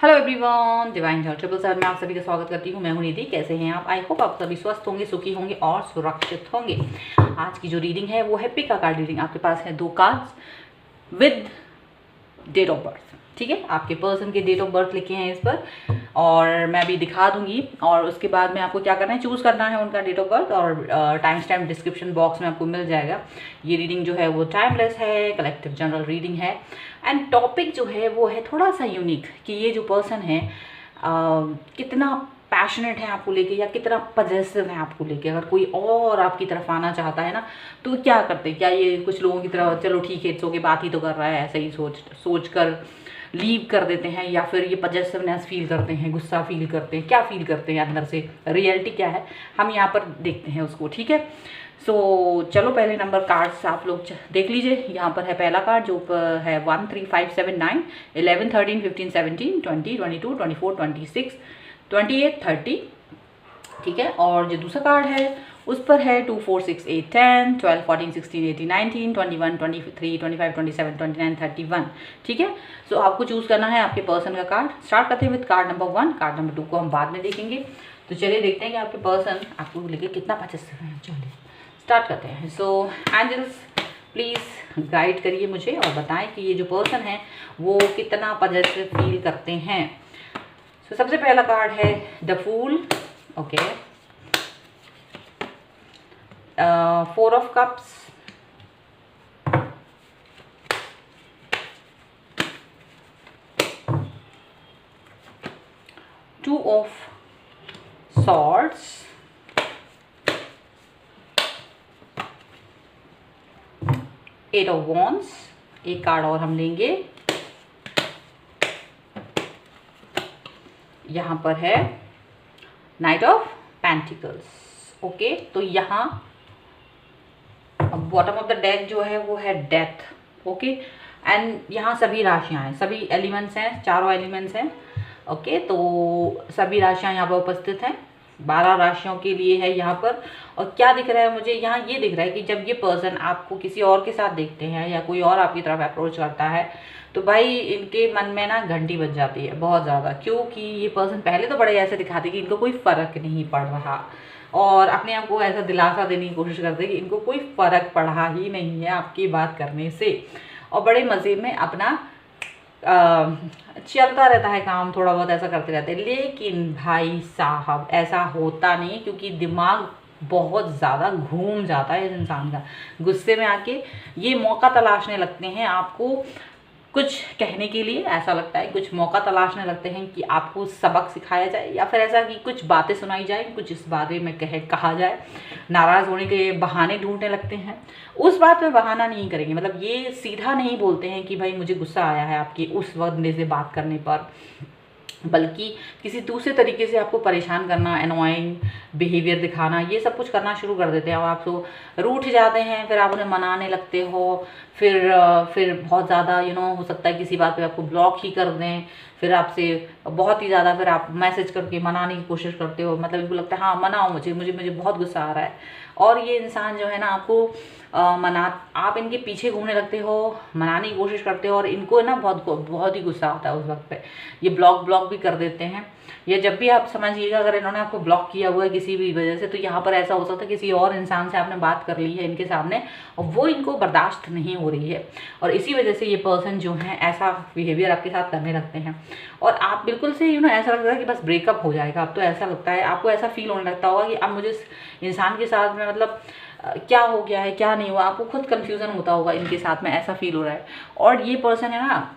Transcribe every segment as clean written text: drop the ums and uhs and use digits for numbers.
Hello everyone, divine Joy 777 में आप सभी का स्वागत करती हूँ। मैं हूँ निधि। कैसे हैं आप? आई होप आप सभी स्वस्थ होंगे, सुखी होंगे और सुरक्षित होंगे। आज की जो रीडिंग है वो है पिक अ कार्ड रीडिंग। आपके पास है 2 cards with date of birth. ठीक है, आपके पर्सन के डेट ऑफ बर्थ लिखे हैं इस पर और मैं अभी दिखा दूंगी। और उसके बाद में आपको क्या करना है, चूज़ करना है उनका डेट ऑफ बर्थ और टाइम स्टैम्प डिस्क्रिप्शन बॉक्स में आपको मिल जाएगा। ये रीडिंग जो है वो टाइमलेस है, कलेक्टिव जनरल रीडिंग है एंड टॉपिक जो है वो है थोड़ा सा यूनिक कि ये जो पर्सन है कितना पैशनेट है आपको लेके या कितना पजेसिव है आपको लेके। अगर कोई और आपकी तरफ आना चाहता है ना तो क्या करते, क्या ये कुछ लोगों की तरह चलो ठीक है इट्स ओके बात ही तो कर रहा है ऐसे ही सोच कर लीव कर देते हैं, या फिर ये पजेसिवनेस फील करते हैं, गुस्सा फील करते हैं, क्या फील करते हैं अंदर से, रियलिटी क्या है हम यहाँ पर देखते हैं उसको। ठीक है, सो चलो पहले नंबर कार्ड्स आप लोग देख लीजिए। यहाँ पर है पहला कार्ड जो है 1 3 5 7 9 11 13 15 17 20 22 24 26 28 30। ठीक है, और जो दूसरा कार्ड है उस पर है 2 4 6 8 10 12 14 16 18 19 21 23 25 27 29 31। ठीक है, सो आपको चूज़ करना है आपके पर्सन का कार्ड। स्टार्ट करते हैं with card number 1। Card number 2 को हम बाद में देखेंगे। तो चलिए देखते हैं कि आपके पर्सन आपको लेके कितना पजेसिव है। चलिए स्टार्ट करते हैं। सो एंजल्स प्लीज़ गाइड करिए मुझे और बताएं कि ये जो पर्सन है वो कितना पजेसिव फील करते हैं। सो सबसे पहला कार्ड है the fool. Okay, 4 of cups, two of swords, eight of wands. एक कार्ड और हम लेंगे, यहाँ पर है नाइट ऑफ पेंटिकल्स। ओके, तो यहाँ बॉटम ऑफ द डेक जो है वो है डेथ। ओके, एंड यहाँ सभी राशियाँ हैं, सभी एलिमेंट्स हैं, चारों एलिमेंट्स हैं। ओके, तो सभी राशियाँ यहाँ पर उपस्थित हैं। 12 राशियों के लिए है यहाँ पर। और क्या दिख रहा है मुझे यहाँ, ये दिख रहा है कि जब ये पर्सन आपको किसी और के साथ देखते हैं या कोई और आपकी तरफ अप्रोच करता है तो भाई इनके मन में ना घंटी बज जाती है बहुत ज़्यादा। क्योंकि ये पर्सन पहले तो बड़े ऐसे दिखाते कि इनको कोई फ़र्क नहीं पड़ रहा और अपने आप को ऐसा दिलासा देने की कोशिश करते कि इनको कोई फ़र्क पड़ा ही नहीं है आपकी बात करने से, और बड़े मज़े में अपना चलता रहता है काम, थोड़ा बहुत ऐसा करते रहते हैं। लेकिन भाई साहब ऐसा होता नहीं, क्योंकि दिमाग बहुत ज़्यादा घूम जाता है इस इंसान का। गुस्से में आके ये मौका तलाशने लगते हैं आपको कुछ कहने के लिए। ऐसा लगता है कुछ मौका तलाशने लगते हैं कि आपको सबक सिखाया जाए, या फिर ऐसा कि कुछ बातें सुनाई जाए, कुछ इस बारे में कहा जाए। नाराज़ होने के बहाने ढूंढने लगते हैं। उस बात पे बहाना नहीं करेंगे, मतलब ये सीधा नहीं बोलते हैं कि भाई मुझे गुस्सा आया है आपकी उस वक्त मेरे से बात करने पर, बल्कि किसी दूसरे तरीके से आपको परेशान करना, एनोइंग बिहेवियर दिखाना, ये सब कुछ करना शुरू कर देते हैं। और आप तो रूठ जाते हैं, फिर आप उन्हें मनाने लगते हो, फिर बहुत ज़्यादा हो सकता है किसी बात पे आपको ब्लॉक ही कर दें, फिर आपसे बहुत ही ज़्यादा फिर आप मैसेज करके मनाने की कोशिश करते हो। मतलब इनको लगता है हाँ मनाओ मुझे बहुत गुस्सा आ रहा है। और ये इंसान जो है ना आपको आप इनके पीछे घूमने लगते हो, मनाने की कोशिश करते हो और इनको ना बहुत ही गुस्सा आता है उस वक्त पे। ये ब्लॉक भी कर देते हैं। या जब भी आप समझिएगा अगर इन्होंने आपको ब्लॉक किया हुआ है किसी भी वजह से, तो यहाँ पर ऐसा हो सकता है किसी और इंसान से आपने बात कर ली है इनके सामने और वो इनको बर्दाश्त नहीं हो रही है, और इसी वजह से ये पर्सन जो है ऐसा बिहेवियर आपके साथ करने लगते हैं। और आप बिल्कुल से ऐसा लगता है कि बस ब्रेकअप हो जाएगा। अब तो ऐसा लगता है, आपको ऐसा फील होने लगता होगा कि अब मुझे इस इंसान के साथ में मतलब क्या हो गया है क्या नहीं हुआ, आपको खुद कन्फ्यूज़न होता होगा इनके साथ में, ऐसा फील हो रहा है। और ये पर्सन है ना,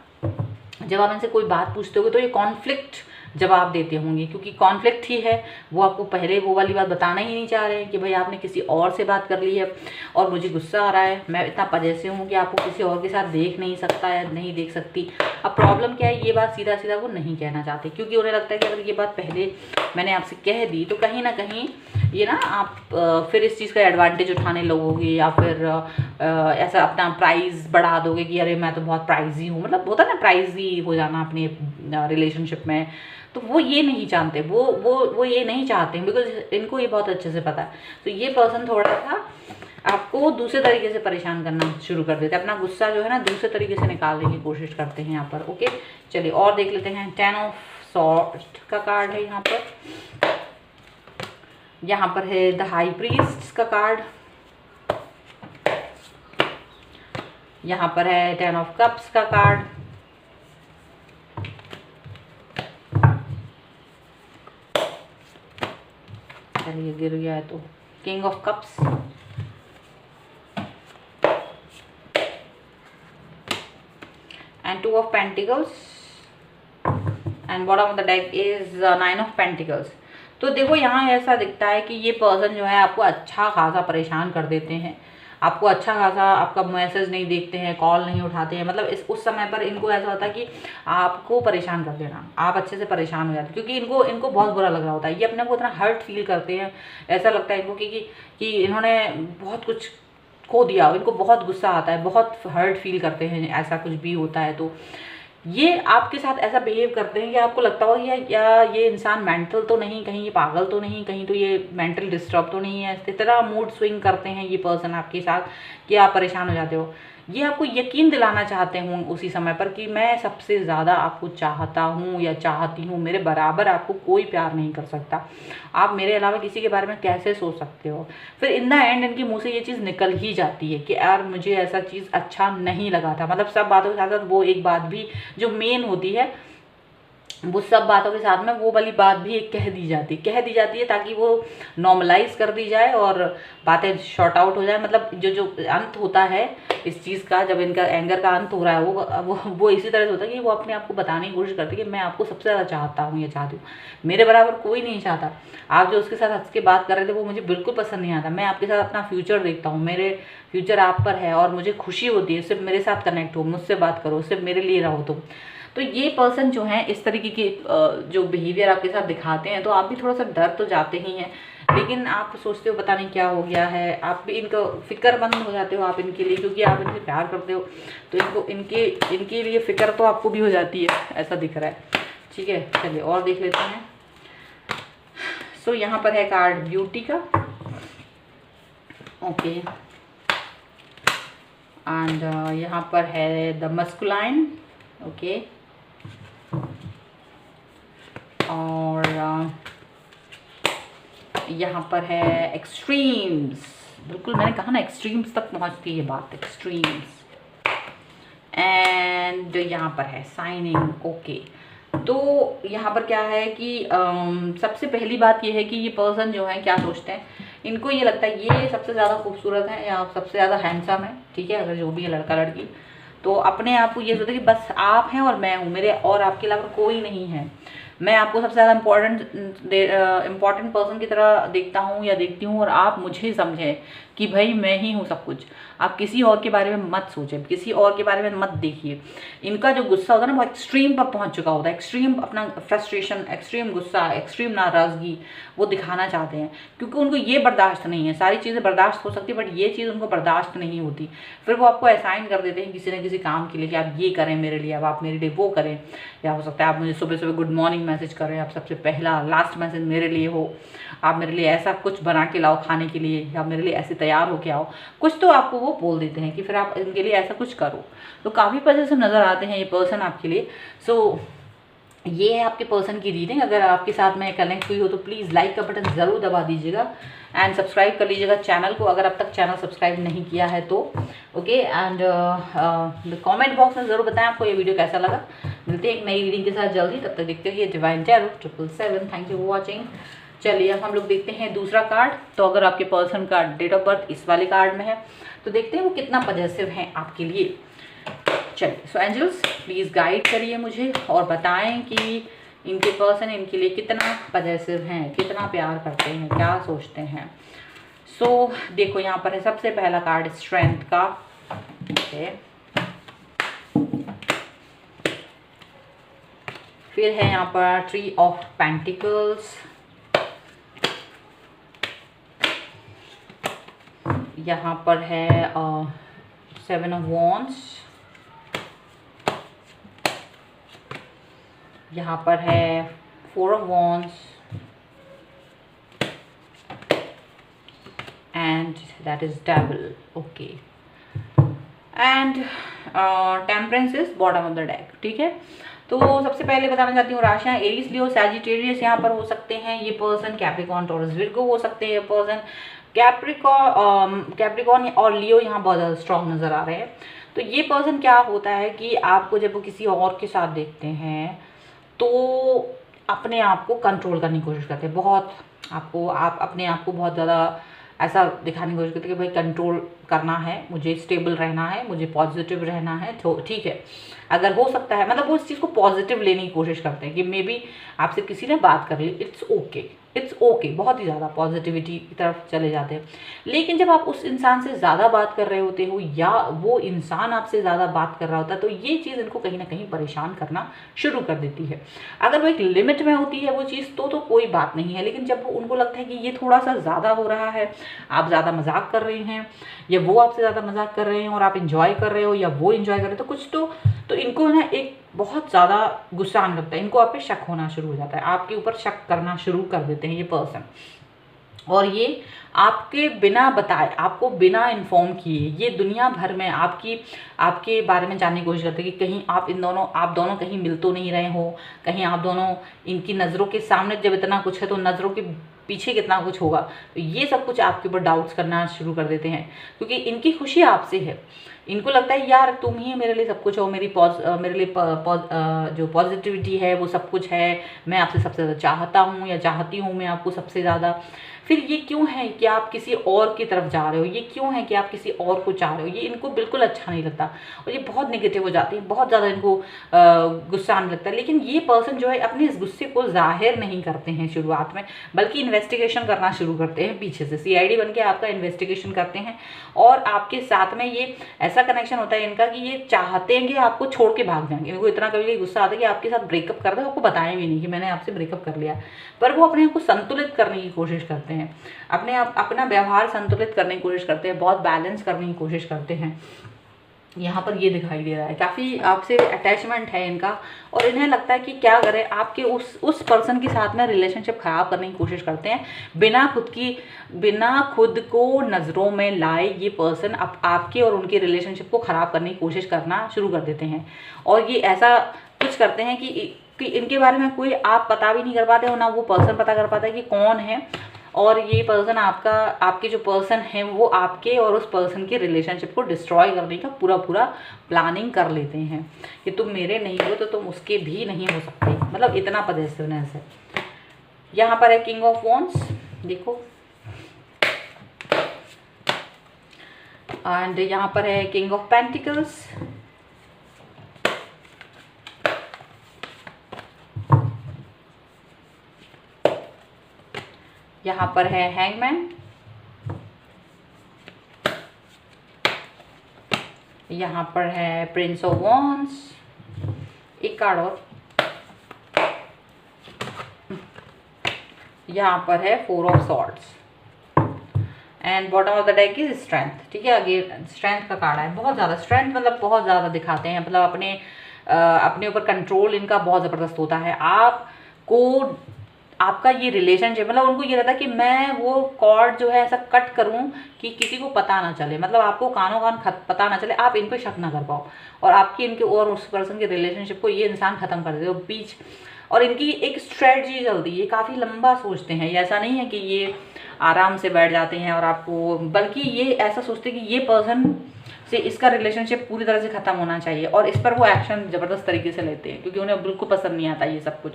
जब आप इनसे कोई बात पूछते होगे तो ये कॉन्फ्लिक्ट जवाब देते होंगे, क्योंकि कॉन्फ्लिक्ट ही है। वो आपको पहले वो वाली बात बताना ही नहीं चाह रहे हैं कि भाई आपने किसी और से बात कर ली है और मुझे गुस्सा आ रहा है, मैं इतना पजेसिव हूँ कि आपको किसी और के साथ देख नहीं सकता या नहीं देख सकती। अब प्रॉब्लम क्या है, ये बात सीधा सीधा वो नहीं कहना चाहते, क्योंकि उन्हें लगता है कि अगर ये बात पहले मैंने आपसे कह दी तो कहीं ना कहीं ये ना आप फिर इस चीज़ का एडवांटेज उठाने लगोगे, या फिर ऐसा अपना प्राइस बढ़ा दोगे कि अरे मैं तो बहुत प्राइजी हूँ, मतलब होता है ना प्राइजी हो जाना अपने रिलेशनशिप में। तो वो ये नहीं जानते, वो ये नहीं चाहते हैं, बिकॉज इनको ये बहुत अच्छे से पता है। तो ये पर्सन थोड़ा सा आपको दूसरे तरीके से परेशान करना शुरू कर देते हैं, अपना गुस्सा जो है ना दूसरे तरीके से निकालने की कोशिश करते हैं यहाँ पर। ओके, चलिए और देख लेते हैं 10 ऑफ सॉर्ट का कार्ड है यहाँ पर। यहाँ पर है द हाई प्रीस्ट का कार्ड। यहाँ पर है 10 ऑफ कप्स का कार्ड। चलिए गिर गया है तो king of cups. And 2 of pentacles and bottom of the deck is 9 of pentacles. तो देखो यहाँ ऐसा दिखता है कि ये पर्सन जो है आपको अच्छा खासा परेशान कर देते हैं, आपको अच्छा खासा आपका मैसेज नहीं देखते हैं, कॉल नहीं उठाते हैं। मतलब उस समय पर इनको ऐसा होता है कि आपको परेशान कर देना, आप अच्छे से परेशान हो जाते हैं, क्योंकि इनको बहुत बुरा लग रहा होता है। ये अपने को इतना हर्ट फील करते हैं, ऐसा लगता है इनको कि इन्होंने बहुत कुछ खो दिया, इनको बहुत गुस्सा आता है, बहुत हर्ट फील करते हैं, ऐसा कुछ भी होता है। तो ये आपके साथ ऐसा बिहेव करते हैं कि आपको लगता होगा या ये इंसान मेंटल तो नहीं, कहीं ये पागल तो नहीं, कहीं तो ये मेंटल डिस्टर्ब तो नहीं है। इस तरह मूड स्विंग करते हैं ये पर्सन आपके साथ कि आप परेशान हो जाते हो। ये आपको यकीन दिलाना चाहते हूँ उसी समय पर कि मैं सबसे ज़्यादा आपको चाहता हूँ या चाहती हूँ, मेरे बराबर आपको कोई प्यार नहीं कर सकता, आप मेरे अलावा किसी के बारे में कैसे सोच सकते हो। फिर इन द एंड इनके मुँह से ये चीज़ निकल ही जाती है कि यार मुझे ऐसा चीज़ अच्छा नहीं लगा था। मतलब सब बातों के साथ साथ वो एक बात भी जो मेन होती है, वो सब बातों के साथ में वो वाली बात भी एक कह दी जाती है ताकि वो नॉर्मलाइज कर दी जाए और बातें शॉर्ट आउट हो जाए। मतलब जो अंत होता है इस चीज़ का, जब इनका एंगर का अंत हो रहा है वो इसी तरह से होता है कि वो अपने आप को बताने की कोशिश करती है कि मैं आपको सबसे ज़्यादा चाहता हूँ या चाहती हूँ, मेरे बराबर कोई नहीं चाहता। आप जो उसके साथ हंस के बात कर रहे थे वो मुझे बिल्कुल पसंद नहीं आता। मैं आपके साथ अपना फ्यूचर देखता हूँ, मेरे फ्यूचर आप पर है और मुझे खुशी होती है। सिर्फ मेरे साथ कनेक्ट हो, मुझसे बात करो, सिर्फ मेरे लिए रहो तुम। तो ये पर्सन जो है इस तरीके की जो बिहेवियर आपके साथ दिखाते हैं, तो आप भी थोड़ा सा डर तो जाते ही हैं, लेकिन आप सोचते हो पता नहीं क्या हो गया है, आप भी इनका फिक्रमंद हो जाते हो आप इनके लिए, क्योंकि आप इनसे प्यार करते हो। तो इनके लिए फ़िक्र तो आपको भी हो जाती है, ऐसा दिख रहा है। ठीक है, चलिए और देख लेते हैं। सो यहाँ पर है कार्ड ब्यूटी का। ओके, एंड यहाँ पर है द मस्कुलाइन। ओके, और यहाँ पर है एक्सट्रीम्स। बिल्कुल मैंने कहा ना, एक्सट्रीम्स तक पहुँचती है बात, एक्सट्रीम्स। एंड यहाँ पर है साइनिंग। ओके, तो यहाँ पर क्या है कि सबसे पहली बात ये है कि ये पर्सन जो है क्या सोचते हैं, इनको ये लगता है ये सबसे ज़्यादा खूबसूरत है या सबसे ज़्यादा हैंडसम है। ठीक है, अगर जो भी है लड़का लड़की, तो अपने आप को ये सोचते हैं कि बस आप हैं और मैं हूँ, मेरे और आपके अलावा कोई नहीं है। मैं आपको सबसे ज़्यादा इम्पॉर्टेंट पर्सन की तरह देखता हूँ या देखती हूँ, और आप मुझे समझें कि भाई मैं ही हूँ सब कुछ। आप किसी और के बारे में मत सोचें, किसी और के बारे में मत देखिए। इनका जो गुस्सा होता है ना वो एक्सट्रीम पर पहुँच चुका होता है, एक्सट्रीम अपना फ्रस्ट्रेशन, एक्सट्रीम गुस्सा, एक्सट्रीम नाराज़गी वो दिखाना चाहते हैं, क्योंकि उनको ये बर्दाश्त नहीं है। सारी चीज़ें बर्दाश्त हो सकती है बट ये चीज़ उनको बर्दाश्त नहीं होती। फिर वो आपको असाइन कर देते हैं किसी न किसी काम के लिए कि आप ये करें मेरे लिए, अब आप मेरे लिए वो करें, या हो सकता है आप मुझे सुबह सुबह गुड मॉर्निंग मैसेज करें, आप सबसे पहला लास्ट मैसेज मेरे लिए हो, आप मेरे लिए ऐसा कुछ बना के लाओ खाने के लिए, या मेरे लिए ऐसे तैयार होके आओ, कुछ तो आपको वो बोल देते हैं कि फिर आप इनके लिए ऐसा कुछ करो। तो काफ़ी पॉजिटिव नज़र आते हैं ये पर्सन आपके लिए। सो ये है आपके पर्सन की रीडिंग। अगर आपके साथ में कनेक्ट हुई हो तो प्लीज़ लाइक का बटन ज़रूर दबा दीजिएगा एंड सब्सक्राइब कर लीजिएगा चैनल को, अगर अब तक चैनल सब्सक्राइब नहीं किया है तो। ओके, एंड कमेंट बॉक्स में ज़रूर बताएं आपको ये वीडियो कैसा लगा। मिलते हैं एक नई रीडिंग के साथ जल्दी, तब तक देखते रहिए divine tarot 777। Thank you for watching. चलिए अब हम लोग देखते हैं दूसरा कार्ड। तो अगर आपके पर्सन का डेट ऑफ बर्थ इस वाले कार्ड में है तो देखते हैं वो कितना पॉजिटिव है आपके लिए। चलिए, सो एंजल्स प्लीज़ गाइड करिए मुझे और बताएं कि इनके पर्सन इनके लिए कितना पॉजिटिव हैं, कितना प्यार करते हैं, क्या सोचते हैं। सो देखो यहाँ पर है सबसे पहला कार्ड स्ट्रेंथ का। ओके, फिर है यहाँ पर 3 ऑफ पेंटिकल्स, यहाँ पर है 7 ऑफ वॉन्ड्स, यहाँ पर है 4 of wands and that is devil. Okay, and temperance is bottom of the deck. ठीक है, तो सबसे पहले बताना चाहती हूँ राशियाँ एरीज, लियो, सैजिटेरियस यहाँ पर हो सकते हैं ये पर्सन, कैप्रिकॉर्न, टॉरस, विर्गो हो सकते हैं पर्सन। कैप्रिकॉर्न और लियो यहाँ बहुत ज़्यादा स्ट्रॉन्ग नज़र आ रहे हैं। तो ये पर्सन क्या होता है कि आपको जब वो किसी और के साथ देखते हैं तो अपने आप को कंट्रोल करने की कोशिश करते हैं बहुत। आप अपने आप को बहुत ज़्यादा ऐसा दिखाने की कोशिश करते हैं कि भाई कंट्रोल करना है, मुझे स्टेबल रहना है, मुझे पॉजिटिव रहना है, तो ठीक है। अगर हो सकता है मतलब वो इस चीज़ को पॉजिटिव लेने की कोशिश करते हैं कि मे बी आपसे किसी ने बात कर ली, इट्स ओके, बहुत ही ज़्यादा पॉजिटिविटी की तरफ चले जाते हैं। लेकिन जब आप उस इंसान से ज़्यादा बात कर रहे होते हो या वो इंसान आपसे ज़्यादा बात कर रहा होता है तो ये चीज़ इनको कहीं ना कहीं परेशान करना शुरू कर देती है। अगर वो एक लिमिट में होती है वो चीज़ तो कोई बात नहीं है, लेकिन जब उनको लगता है कि ये थोड़ा सा ज़्यादा हो रहा है, आप ज़्यादा मजाक कर रहे हैं या वो आपसे ज़्यादा मजाक कर रहे हैं और आप इंजॉय कर रहे हो या वो इंजॉय कर रहे हो, तो कुछ तो इनको ना एक बहुत ज़्यादा गुस्सा आने लगता है, इनको आप पे शक होना शुरू हो जाता है, आपके ऊपर शक करना शुरू कर देते हैं ये पर्सन। और ये आपके बिना बताए, आपको बिना इन्फॉर्म किए ये दुनिया भर में आपके बारे में जानने की कोशिश करते हैं कि कहीं आप दोनों कहीं मिल तो नहीं रहे हो, कहीं आप दोनों इनकी नज़रों के सामने जब इतना कुछ है तो नज़रों के पीछे कितना कुछ होगा। तो ये सब कुछ आपके ऊपर डाउट्स करना शुरू कर देते हैं क्योंकि इनकी खुशी आपसे है। इनको लगता है यार तुम ही मेरे लिए सब कुछ हो, मेरे लिए जो पॉजिटिविटी है वो सब कुछ है, मैं आपसे सबसे ज़्यादा चाहता हूँ या चाहती हूँ मैं आपको सबसे ज़्यादा। फिर ये क्यों है कि आप किसी और की तरफ जा रहे हो, ये क्यों है कि आप किसी और को चाह रहे हो, ये इनको बिल्कुल अच्छा नहीं लगता और ये बहुत नेगेटिव हो जाते हैं, बहुत ज़्यादा इनको गुस्सा आने लगता है। लेकिन ये पर्सन जो है अपने इस गुस्से को जाहिर नहीं करते हैं शुरुआत में, बल्कि इन्वेस्टिगेशन करना शुरू करते हैं पीछे से, CID बन के आपका इन्वेस्टिगेशन करते हैं। और आपके साथ में ये ऐसा कनेक्शन होता है इनका कि ये चाहते हैं कि आपको छोड़ के भाग जाएंगे। इनको इतना कभी गुस्सा आता है कि आपके साथ ब्रेकअप कर दे, आपको बताएं भी नहीं कि मैंने आपसे ब्रेकअप कर लिया, पर वो अपने आप को संतुलित करने की कोशिश करते हैं, अपना व्यवहार संतुलित करने की कोशिश करते हैं, बहुत बैलेंस करने की कोशिश करते हैं। यहाँ पर ये दिखाई दे रहा है काफ़ी आपसे अटैचमेंट है इनका और इन्हें लगता है कि क्या करें, आपके उस पर्सन के साथ में रिलेशनशिप ख़राब करने की कोशिश करते हैं। बिना खुद को नज़रों में लाए ये पर्सन आपके और उनके रिलेशनशिप को ख़राब करने की कोशिश करना शुरू कर देते हैं। और ये ऐसा कुछ करते हैं कि इनके बारे में कोई आप पता भी नहीं कर पाते हो, ना वो पर्सन पता कर पाता है कि कौन है। और ये पर्सन आपके जो पर्सन है वो आपके और उस पर्सन के रिलेशनशिप को डिस्ट्रॉय करने का पूरा प्लानिंग कर लेते हैं कि तुम मेरे नहीं हो तो तुम उसके भी नहीं हो सकते, मतलब इतना पॉजिटिवनेस है। यहाँ पर है किंग ऑफ वॉन्ड्स, देखो, एंड यहाँ पर है किंग ऑफ पेंटिकल्स, यहाँ पर है हैंगमैन, यहाँ पर है प्रिंस ऑफ वॉन्ड्स, एक कार्ड और, यहाँ पर है 4 of swords and bottom of the deck is strength. ठीक है, आगे स्ट्रेंथ का कार्ड है, बहुत ज़्यादा स्ट्रेंथ मतलब बहुत ज़्यादा दिखाते हैं, मतलब अपने ऊपर कंट्रोल इनका बहुत ज़बरदस्त होता है। आपका ये रिलेशनशिप, मतलब उनको ये रहता है कि मैं वो कॉर्ड जो है ऐसा कट करूं कि किसी को पता ना चले, मतलब आपको कानों कान पता ना चले, आप इन पे शक ना कर पाओ और आपकी इनके और उस पर्सन के रिलेशनशिप को ये इंसान ख़त्म कर देते बीच। और इनकी एक स्ट्रेटजी चलती है, ये काफ़ी लंबा सोचते हैं, ये ऐसा नहीं है कि ये आराम से बैठ जाते हैं और आपको, बल्कि ये ऐसा सोचते हैं कि ये पर्सन से इसका रिलेशनशिप पूरी तरह से ख़त्म होना चाहिए और इस पर वो एक्शन ज़बरदस्त तरीके से लेते हैं क्योंकि उन्हें बिल्कुल पसंद नहीं आता ये सब कुछ,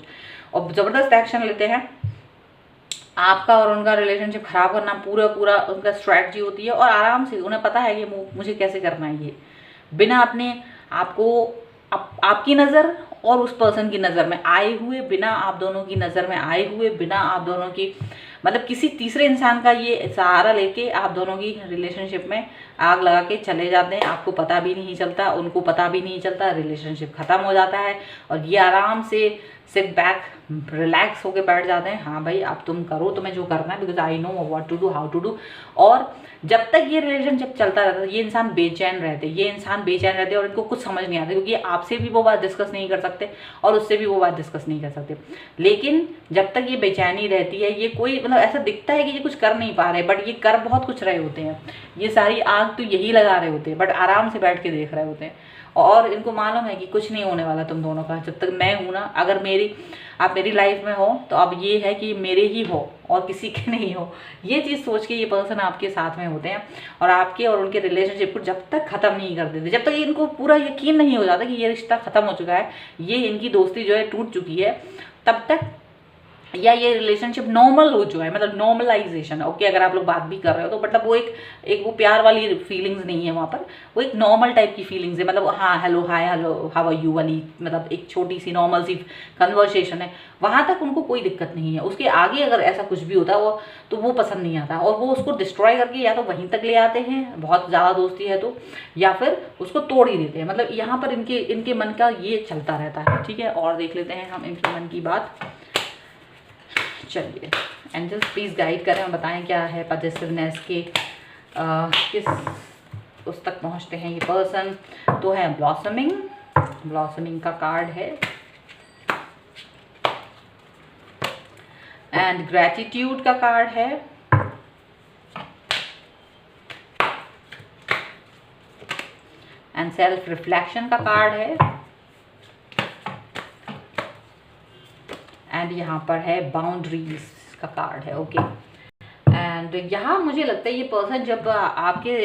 और ज़बरदस्त एक्शन लेते हैं। आपका और उनका रिलेशनशिप ख़राब करना पूरा उनका स्ट्रैटेजी होती है और आराम से उन्हें पता है कि मुझे कैसे करना है, ये बिना अपने आपको आपकी नज़र और उस पर्सन की नज़र में आए हुए, बिना आप दोनों की नज़र में आए हुए, बिना आप दोनों की मतलब किसी तीसरे इंसान का ये सहारा लेके आप दोनों की रिलेशनशिप में आग लगा के चले जाते हैं, आपको पता भी नहीं चलता, उनको पता भी नहीं चलता, रिलेशनशिप ख़त्म हो जाता है और ये आराम से सिट बैक रिलैक्स होके बैठ जाते हैं। हाँ भाई अब तुम करो, तुम्हें जो करना है, because I know what to do, how to do. और जब तक ये रिलेशनशिप चलता रहता है ये इंसान बेचैन रहते और इनको कुछ समझ नहीं आता क्योंकि आपसे भी वो बात डिस्कस नहीं कर सकते और उससे भी वो बात डिस्कस नहीं कर सकते। लेकिन जब तक ये बेचैनी रहती है, ये कोई मतलब ऐसा दिखता है कि ये कुछ कर नहीं पा रहे, बट ये कर बहुत कुछ रहे होते हैं, ये सारी आग तो यही लगा रहे होते हैं, बट आराम से बैठ के देख रहे होते हैं और इनको मालूम है कि कुछ नहीं होने वाला तुम दोनों का, जब तक मैं हूँ ना। अगर आप मेरी लाइफ में हो तो अब ये है कि मेरे ही हो और किसी के नहीं हो, ये चीज़ सोच के ये पर्सन आपके साथ में होते हैं। और आपके और उनके रिलेशनशिप को जब तक ख़त्म नहीं कर देते, जब तक इनको पूरा यकीन नहीं हो जाता कि ये रिश्ता ख़त्म हो चुका है, ये इनकी दोस्ती जो है टूट चुकी है, तब तक, या ये रिलेशनशिप नॉर्मल हो चुका है, मतलब नॉर्मलाइजेशन। ओके, अगर आप लोग बात भी कर रहे हो तो मतलब वो एक वो प्यार वाली फीलिंग्स नहीं है वहाँ पर, वो एक नॉर्मल टाइप की फीलिंग्स है। मतलब हाँ, hello, hi, hello, how are you वाली, मतलब एक छोटी सी नॉर्मल सी कन्वर्सेशन है, वहाँ तक उनको कोई दिक्कत नहीं है। उसके आगे अगर ऐसा कुछ भी होता है वो तो वो पसंद नहीं आता, और वो उसको डिस्ट्रॉय करके या तो वहीं तक ले आते हैं, बहुत ज़्यादा दोस्ती है तो, या फिर उसको तोड़ ही देते हैं। मतलब यहाँ पर इनके मन का ये चलता रहता है। ठीक है, और देख लेते हैं हम इनके मन की बात। चलिए, एंजल्स प्लीज़ गाइड करें और बताएं क्या है पॉजिटिवनेस के किस उस तक पहुंचते हैं ये पर्सन। तो है ब्लॉसमिंग का कार्ड है, एंड ग्रैटिट्यूड का कार्ड है, एंड सेल्फ रिफ्लेक्शन का कार्ड है, एंड यहाँ पर है बाउंड्रीज का कार्ड है। ओके, एंड यहाँ मुझे लगता है ये पर्सन जब आपके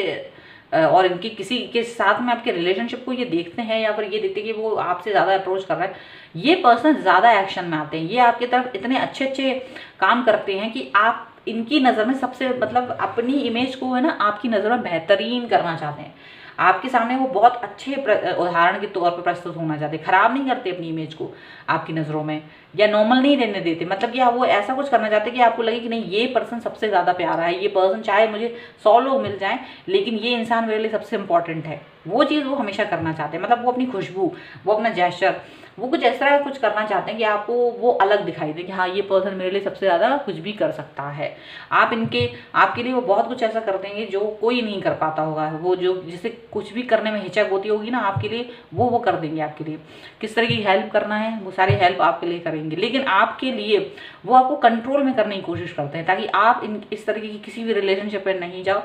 और इनकी किसी के साथ में आपके रिलेशनशिप को ये देखते हैं, या फिर ये देखते हैं कि वो आपसे ज़्यादा अप्रोच कर रहा है, ये पर्सन ज़्यादा एक्शन में आते हैं। ये आपकी तरफ इतने अच्छे अच्छे काम करते हैं कि आप इनकी नज़र में सबसे, मतलब अपनी इमेज को है ना आपकी नज़र में बेहतरीन करना चाहते हैं। आपके सामने वो बहुत अच्छे उदाहरण के तौर पर प्रस्तुत होना चाहते हैं, खराब नहीं करते अपनी इमेज को आपकी नज़रों में, या नॉर्मल नहीं रहने देते। मतलब कि वो ऐसा कुछ करना चाहते हैं कि आपको लगे कि नहीं, ये पर्सन सबसे ज़्यादा प्यारा है, ये पर्सन चाहे मुझे 100 लोग मिल जाएं लेकिन ये इंसान मेरे लिए सबसे इंपॉर्टेंट है। वो चीज़ वो हमेशा करना चाहते हैं। मतलब वो अपनी खुशबू, वो अपना जेस्चर, वो कुछ इस तरह कुछ करना चाहते हैं कि आपको वो अलग दिखाई दे कि हाँ, ये पर्सन मेरे लिए सबसे ज़्यादा कुछ भी कर सकता है। आपके लिए वो बहुत कुछ ऐसा कर देंगे जो कोई नहीं कर पाता होगा। वो जो जिसे कुछ भी करने में हिचक होती होगी ना आपके लिए, वो कर देंगे आपके लिए। किस तरह की हेल्प करना है वो सारी हेल्प आपके लिए करेंगे, लेकिन आपके लिए वो आपको कंट्रोल में करने की कोशिश करते हैं ताकि आप इस तरीके की किसी भी रिलेशनशिप में नहीं जाओ।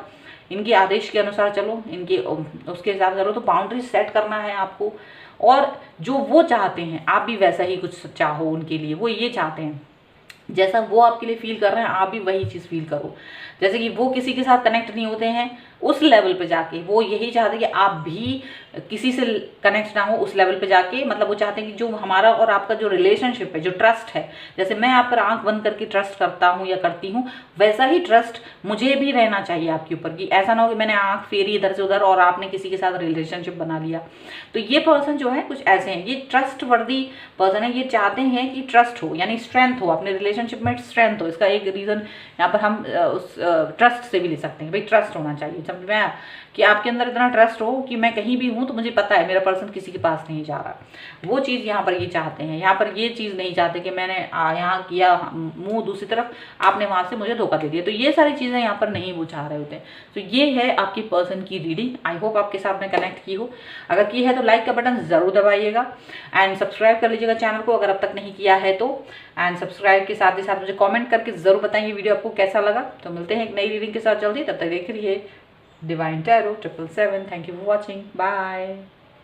इनके आदेश के अनुसार चलो, इनके उसके हिसाब से चलो। तो बाउंड्री सेट करना है आपको, और जो वो चाहते हैं आप भी वैसा ही कुछ चाहो उनके लिए। वो ये चाहते हैं जैसा वो आपके लिए फील कर रहे हैं आप भी वही चीज़ फील करो। जैसे कि वो किसी के साथ कनेक्ट नहीं होते हैं, उस लेवल पे जाके वो यही चाहते हैं कि आप भी किसी से कनेक्ट ना हो उस लेवल पे जाके। मतलब वो चाहते हैं कि जो हमारा और आपका जो रिलेशनशिप है, जो ट्रस्ट है, जैसे मैं आप पर आंख बंद करके ट्रस्ट करता हूँ या करती हूँ, वैसा ही ट्रस्ट मुझे भी रहना चाहिए आपके ऊपर। कि ऐसा ना हो कि मैंने आंख फेरी इधर से उधर और आपने किसी के साथ रिलेशनशिप बना लिया। तो ये पर्सन जो है कुछ ऐसे हैं, ये ट्रस्ट वर्दी पर्सन है। ये चाहते हैं कि ट्रस्ट हो, यानी स्ट्रेंथ हो, अपने रिलेशनशिप में स्ट्रेंथ हो। इसका एक रीज़न यहाँ पर हम उस ट्रस्ट से भी ले सकते हैं, भाई ट्रस्ट होना चाहिए। जब मैं कि आपके अंदर इतना ट्रस्ट हो कि मैं कहीं भी हूँ तो मुझे पता है मेरा पर्सन किसी के पास नहीं जा रहा, वो चीज़ यहाँ पर ये चाहते हैं। यहाँ पर ये चीज़ नहीं चाहते कि मैंने यहाँ किया मुंह दूसरी तरफ, आपने वहाँ से मुझे धोखा दे दिया। तो ये सारी चीज़ें यहाँ पर नहीं वो चाह रहे होते हैं। तो ये है आपकी पर्सन की रीडिंग। आई होप आपके साथ में कनेक्ट की हो। अगर की है तो लाइक का बटन ज़रूर दबाइएगा, एंड सब्सक्राइब कर लीजिएगा चैनल को अगर अब तक नहीं किया है तो। एंड सब्सक्राइब के साथ ही साथ मुझे कमेंट करके ज़रूर बताएं ये वीडियो आपको कैसा लगा। तो मिलते हैं एक नई रीडिंग के साथ जल्दी, तब तक देख रहिए divine tarot 777। Thank you for watching, bye.